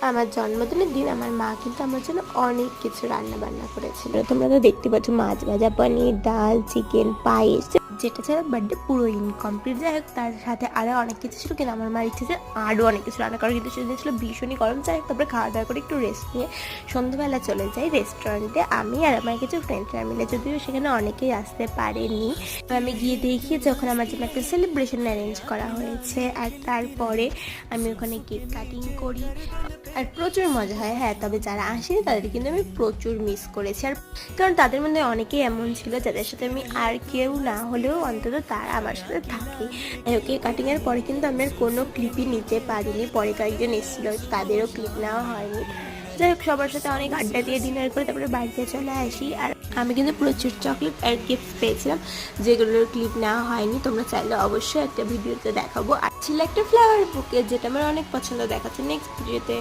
আমার জন্মদিনের দিন আমার মা কিন্তু আমার জন্য অনেক কিছু রান্না বান্না করেছিল। তোমরা তো দেখতে পাচ্ছ, মাছ ভাজা, পনির, ডাল, চিকেন, পায়েস, যেটা ছাড়া বার্থডে পুরো ইনকমপ্লিট। যাই হোক, তার সাথে আরও অনেক কিছু ছিল, কিন্তু আমার মার ইচ্ছে যে আরও অনেক কিছু রান্না করার, কিন্তু সেদিন ছিল ভীষণই গরম। যাই হোক, তারপরে খাওয়া দাওয়া করে একটু রেস্ট নিয়ে সন্ধ্যাবেলা চলে যাই রেস্টুরেন্টে, আমি আর আমার কিছু ফ্রেন্ডরা মিলে। যদিও সেখানে অনেকেই আসতে পারেনি, আমি গিয়ে দেখি যে ওখানে আমার জন্য একটা সেলিব্রেশন অ্যারেঞ্জ করা হয়েছে। আর তারপরে আমি ওখানে কেক কাটিং করি, আর প্রচুর মজা হয়। হ্যাঁ, তবে যারা আসেনি তাদের কিন্তু আমি প্রচুর মিস করেছি, আর কারণ তাদের মধ্যে অনেকেই এমন ছিল যাদের সাথে আমি আর কেউ না হলেও অন্তত তারা আমার সাথে থাকে। কেক কাটিংয়ের পরে কিন্তু আমি আর কোনো ক্লিপই নিতে পারিনি, পরে কয়েকজন এসেছিলো, তাদেরও ক্লিপ নেওয়া হয়নি। যাই হোক, সবার সাথে অনেক আড্ডা দিয়ে ডিনার করে তারপরে বাড়িতে চলে আসি। আর আমি কিন্তু প্রচুর চকলেট আর গিফট পেয়েছিলাম, যেগুলোর ক্লিপ নেওয়া হয়নি। তোমরা চাইলে অবশ্যই একটা ভিডিওতে দেখাবো। আর ছিল একটা ফ্লাওয়ার বুকে, যেটা আমার অনেক পছন্দ, দেখাচ্ছে নেক্সট ভিডিওতে।